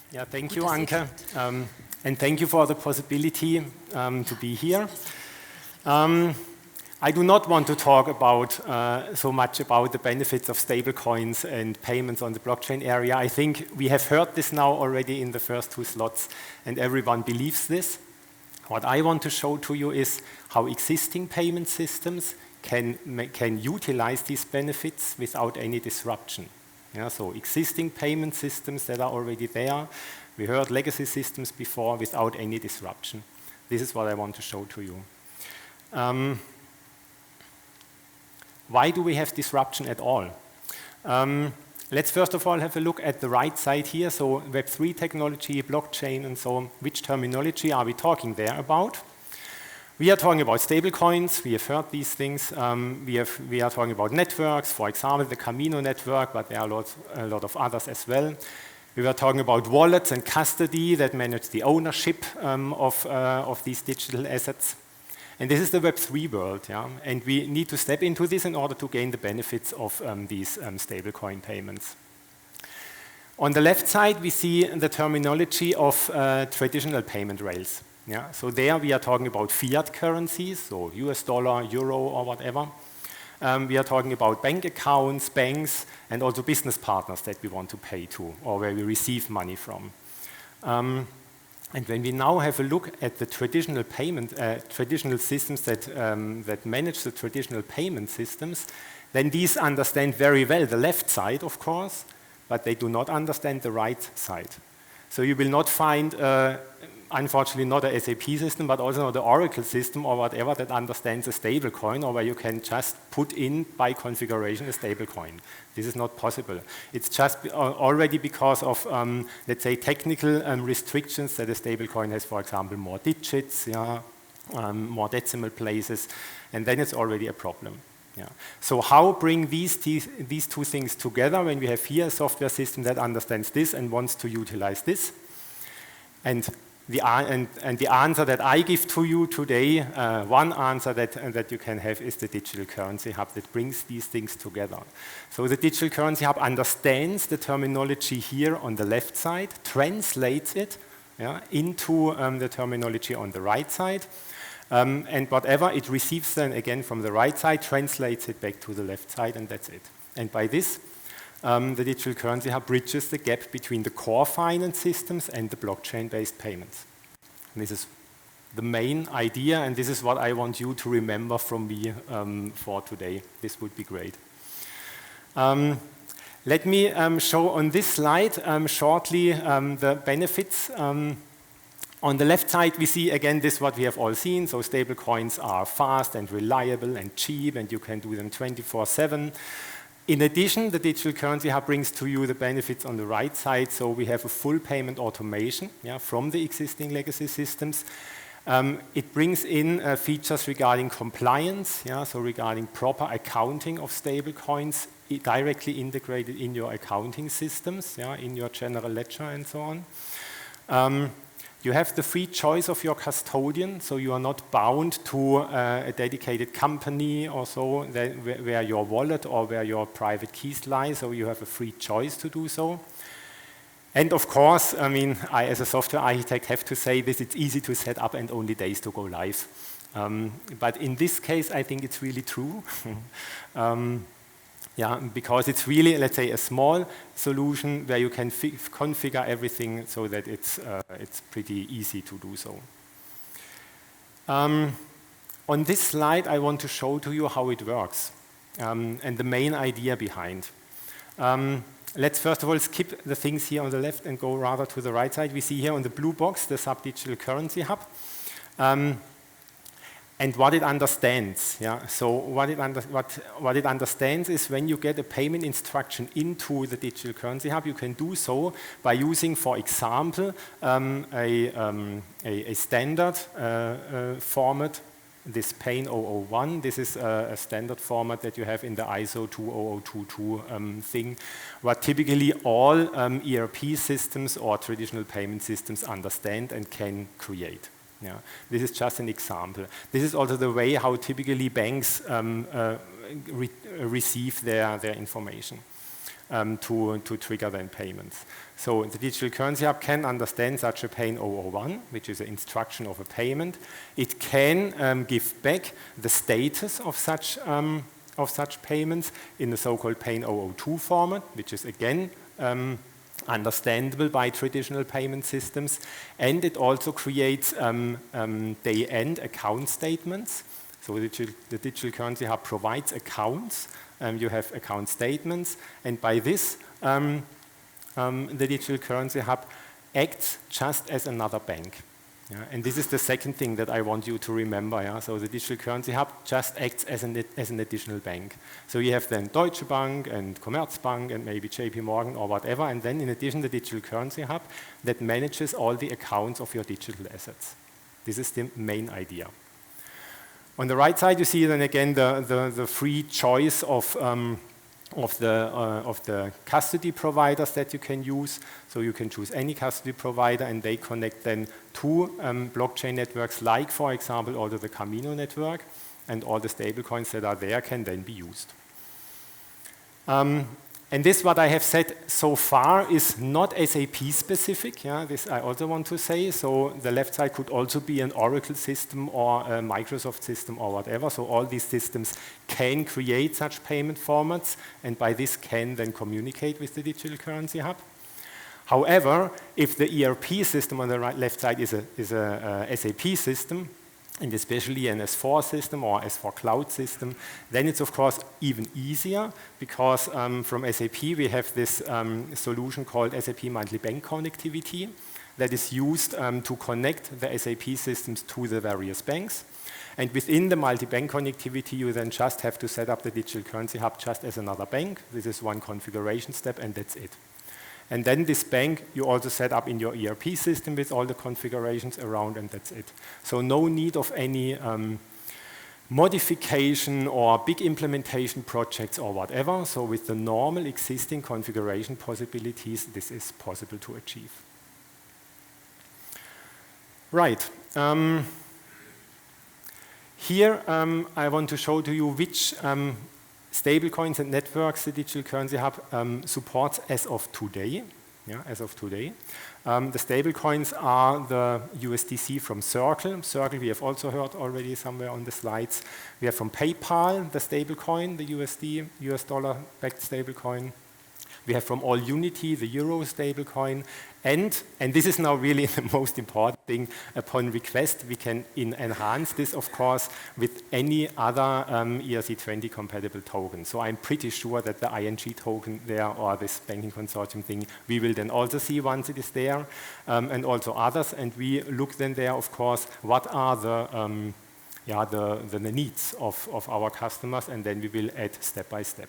Yeah, thank you, Anke, and thank you for the possibility to be here. I do not want to talk about so much about the benefits of stablecoins and payments on the blockchain area. I think we have heard this now already in the first two slots, and everyone believes this. What I want to show to you is how existing payment systems can utilize these benefits without any disruption. Yeah, so existing payment systems that are already there, we heard legacy systems before, without any disruption. This is what I want to show to you. Why do we have disruption at all? Let's first of all have a look at the right side here. So Web3 technology, blockchain, and so on. Which terminology are we talking there about? We are talking about stablecoins. We have heard these things. We are talking about networks, for example, the Camino network, but there are a lot of others as well. We were talking about wallets and custody that manage the ownership of these digital assets. And this is the Web3 world, yeah? And we need to step into this in order to gain the benefits of these stablecoin payments. On the left side, we see the terminology of traditional payment rails. Yeah? So there we are talking about fiat currencies, so US dollar, euro, or whatever. We are talking about bank accounts, banks, and also business partners that we want to pay to, or where we receive money from. And when we now have a look at the traditional traditional systems that manage the traditional payment systems, then these understand very well the left side, of course, but they do not understand the right side. So you will not find, unfortunately, not a SAP system, but also not the Oracle system or whatever that understands a stablecoin, or where you can just put in by configuration a stablecoin. This is not possible. It's just already because of, let's say, technical restrictions that a stablecoin has, for example, more digits, yeah, more decimal places, and then it's already a problem. Yeah. So how bring these two things together when we have here a software system that understands this and wants to utilize this? And the answer that I give to you today, one answer that you can have is the Digital Currency Hub that brings these things together. So the Digital Currency Hub understands the terminology here on the left side, translates it, yeah, into the terminology on the right side, and whatever it receives then again from the right side, translates it back to the left side, and that's it. And by this, the Digital Currency Hub bridges the gap between the core finance systems and the blockchain-based payments. And this is the main idea, and this is what I want you to remember from me for today. This would be great. Let me show on this slide shortly the benefits. On the left side, we see again this what we have all seen. So stablecoins are fast and reliable and cheap, and you can do them 24/7. In addition, the Digital Currency Hub brings to you the benefits on the right side. So we have a full payment automation, yeah, from the existing legacy systems. It brings in features regarding compliance, yeah, so regarding proper accounting of stablecoins directly integrated in your accounting systems, yeah, in your general ledger and so on. You have the free choice of your custodian, so you are not bound to a dedicated company or so, where your wallet or where your private keys lie, so you have a free choice to do so. And of course, I mean, I as a software architect have to say this, it's easy to set up and only days to go live. But in this case, I think it's really true. Yeah, because it's really, let's say, a small solution where you can configure everything so that it's pretty easy to do so. On this slide, I want to show to you how it works and the main idea behind. Let's first of all skip the things here on the left and go rather to the right side. We see here on the blue box the SAP Digital Currency Hub. And what it understands, yeah. So what it understands is when you get a payment instruction into the Digital Currency Hub, you can do so by using, for example, a standard format, this PAIN 001. This is a standard format that you have in the ISO 20022 thing, what typically all ERP systems or traditional payment systems understand and can create. Yeah. This is just an example. This is also the way how typically banks receive their information. to trigger then payments. So the Digital Currency Hub can understand such a pane 001, which is an instruction of a payment. It can give back the status of such payments in the so-called pane 002 format, which is again understandable by traditional payment systems. And it also creates day-end account statements. So the Digital Currency Hub provides accounts. You have account statements, and by this, the Digital Currency Hub acts just as another bank. Yeah? And this is the second thing that I want you to remember. Yeah? So the Digital Currency Hub just acts as an additional bank. So you have then Deutsche Bank and Commerzbank and maybe JP Morgan or whatever, and then in addition the Digital Currency Hub that manages all the accounts of your digital assets. This is the main idea. On the right side, you see then again the free choice of the custody providers that you can use. So you can choose any custody provider, and they connect then to blockchain networks like, for example, also the Camino network, and all the stablecoins that are there can then be used. And this, what I have said so far, is not SAP specific. Yeah, this I also want to say. So the left side could also be an Oracle system or a Microsoft system or whatever. So all these systems can create such payment formats, and by this can then communicate with the Digital Currency Hub. However, if the ERP system on the left side is a SAP system, and especially an S4 system or S4 cloud system, then it's of course even easier, because from SAP we have this solution called SAP Monthly Bank Connectivity that is used to connect the SAP systems to the various banks. And within the multi-bank connectivity, you then just have to set up the Digital Currency Hub just as another bank. This is one configuration step, and that's it. And then this bank you also set up in your ERP system with all the configurations around, and that's it. So no need of any modification or big implementation projects or whatever. So with the normal existing configuration possibilities, this is possible to achieve. Right. Here I want to show to you which stablecoins and networks the Digital Currency Hub supports as of today. Yeah, as of today. The stablecoins are the USDC from Circle. Circle we have also heard already somewhere on the slides. We have from PayPal the stablecoin, the US dollar-backed stablecoin. We have from AllUnity the Euro stablecoin. And this is now really the most important thing, upon request we can enhance this, of course, with any other ERC20 compatible token. So I'm pretty sure that the ING token there, or this banking consortium thing, we will then also see once it is there, and also others. And we look then there, of course, what are the needs of our customers, and then we will add step by step.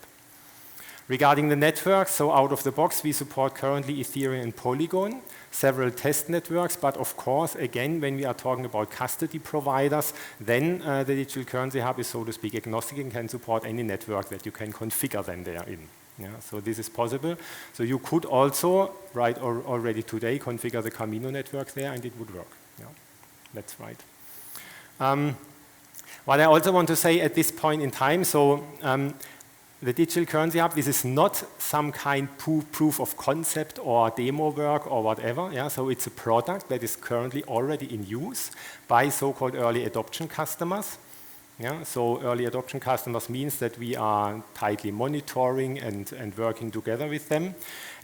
Regarding the networks, so out of the box, we support currently Ethereum and Polygon, several test networks, but of course, again, when we are talking about custody providers, then the Digital Currency Hub is, so to speak, agnostic and can support any network that you can configure then therein. Yeah, so this is possible. So you could also, right, already today, configure the Camino network there, and it would work. Yeah, that's right. What I also want to say at this point in time, so the Digital Currency Hub, this is not some kind proof of concept or demo work or whatever. Yeah? So it's a product that is currently already in use by so-called early adoption customers. Yeah? So early adoption customers means that we are tightly monitoring and working together with them.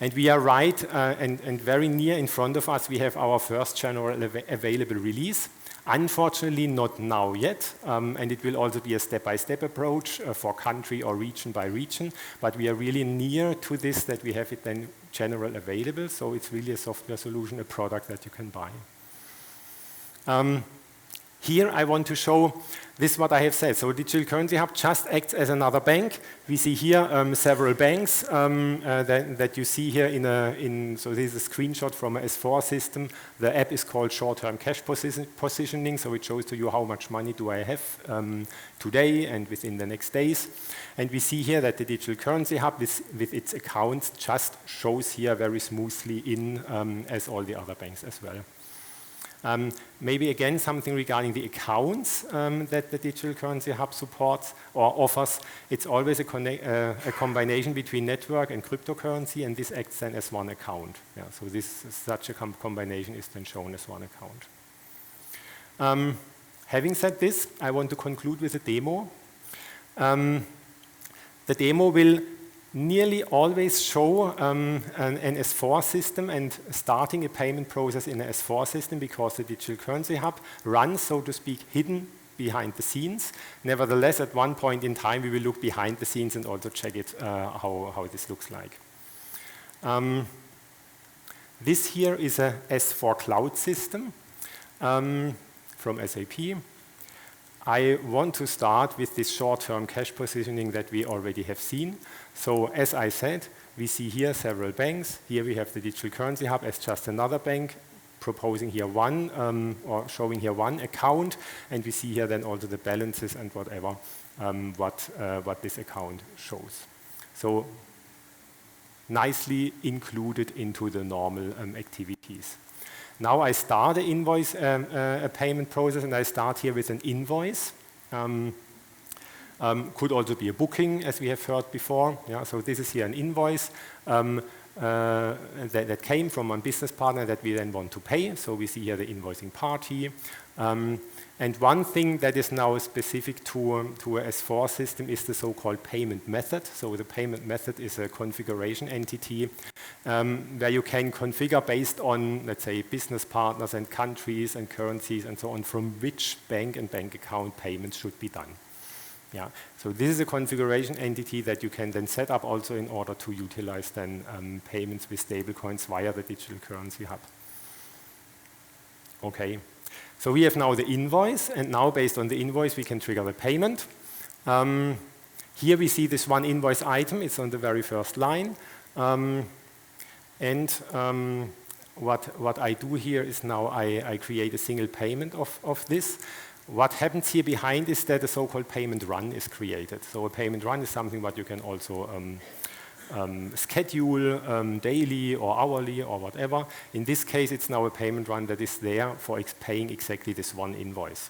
And we are right, and very near in front of us, we have our first general available release. Unfortunately, not now yet, and it will also be a step-by-step approach for country or region by region, but we are really near to this, that we have it then general available, so it's really a software solution, a product that you can buy. Here I want to show this, what I have said. So Digital Currency Hub just acts as another bank. We see here several banks that you see here so this is a screenshot from an S4 system. The app is called short-term cash positioning, so it shows to you how much money do I have today and within the next days. And we see here that the Digital Currency Hub with its accounts just shows here very smoothly in as all the other banks as well. Maybe again something regarding the accounts that the Digital Currency Hub supports or offers. It's always a combination between network and cryptocurrency, and this acts then as one account. Yeah, so such a combination is then shown as one account. Having said this, I want to conclude with a demo. The demo will nearly always show an S4 system and starting a payment process in an S4 system, because the Digital Currency Hub runs, so to speak, hidden behind the scenes. Nevertheless, at one point in time, we will look behind the scenes and also check it, how this looks like. This here is a S4 cloud system from SAP. I want to start with this short-term cash positioning that we already have seen. So as I said, we see here several banks. Here we have the Digital Currency Hub as just another bank, proposing here one, or showing here one account, and we see here then also the balances and whatever, what this account shows. So nicely included into the normal activities. Now I start an invoice, a payment process, and I start here with an invoice. Could also be a booking, as we have heard before. Yeah, so this is here an invoice that came from one business partner that we then want to pay. So we see here the invoicing party. And one thing that is now specific to a S4 system is the so-called payment method. So the payment method is a configuration entity where you can configure based on, let's say, business partners and countries and currencies and so on, from which bank and bank account payments should be done. Yeah. So this is a configuration entity that you can then set up also in order to utilize then payments with stablecoins via the Digital Currency Hub. Okay. So we have now the invoice, and now based on the invoice, we can trigger the payment. Here we see this one invoice item. It's on the very first line. What I do here is now I create a single payment of this. What happens here behind is that a so-called payment run is created. So a payment run is something what you can also schedule daily or hourly or whatever. In this case, it's now a payment run that is there for paying exactly this one invoice.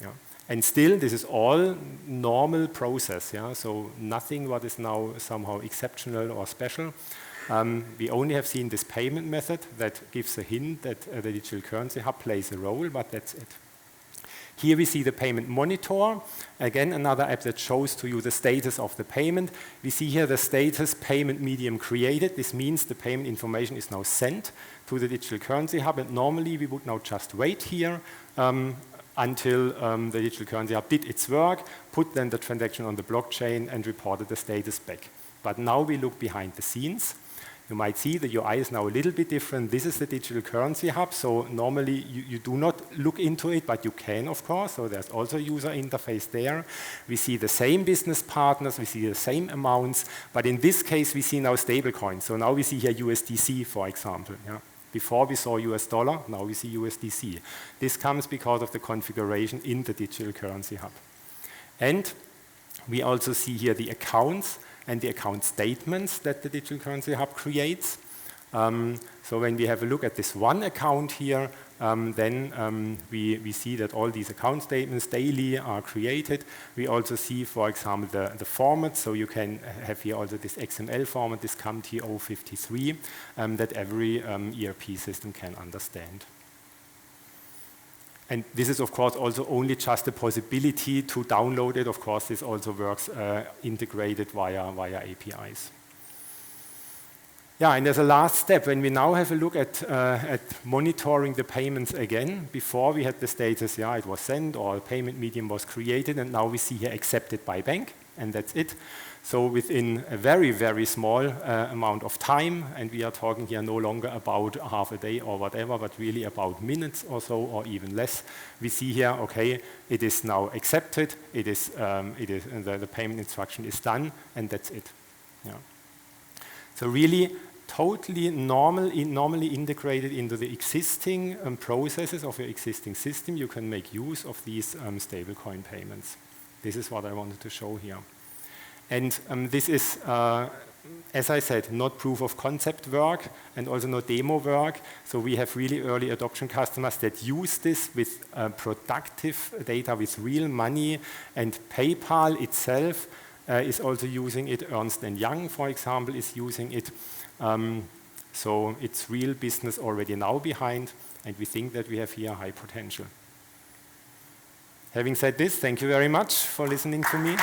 Yeah. And still, this is all normal process. Yeah? So nothing what is now somehow exceptional or special. We only have seen this payment method that gives a hint that the Digital Currency Hub plays a role, but that's it. Here we see the payment monitor, again another app that shows to you the status of the payment. We see here the status payment medium created. This means the payment information is now sent to the Digital Currency Hub, and normally we would now just wait here until the Digital Currency Hub did its work, put then the transaction on the blockchain and reported the status back. But now we look behind the scenes. You might see the UI is now a little bit different. This is the Digital Currency Hub, so normally you do not look into it, but you can, of course. So there's also a user interface there. We see the same business partners, we see the same amounts, but in this case we see now stablecoins. So now we see here USDC, for example. Yeah? Before we saw US dollar, now we see USDC. This comes because of the configuration in the Digital Currency Hub. And we also see here the accounts and the account statements that the Digital Currency Hub creates. So when we have a look at this one account here, then we see that all these account statements daily are created. We also see, for example, the format. So you can have here also this XML format, this CAMT053, that every ERP system can understand. And this is, of course, also only just a possibility to download it. Of course, this also works integrated via APIs. Yeah, and as a last step, when we now have a look at monitoring the payments again, before we had the status, yeah, it was sent or a payment medium was created, and now we see here accepted by bank, and that's it. So within a very, very small amount of time, and we are talking here no longer about half a day or whatever, but really about minutes or so, or even less, we see here, okay, it is now accepted, the payment instruction is done, and that's it. Yeah. So really, totally normally integrated into the existing processes of your existing system, you can make use of these stablecoin payments. This is what I wanted to show here. And this is as I said, not proof of concept work and also not demo work. So we have really early adoption customers that use this with productive data, with real money, and PayPal itself is also using it. Ernst & Young, for example, is using it. So it's real business already now behind, and we think that we have here high potential. Having said this, thank you very much for listening to me.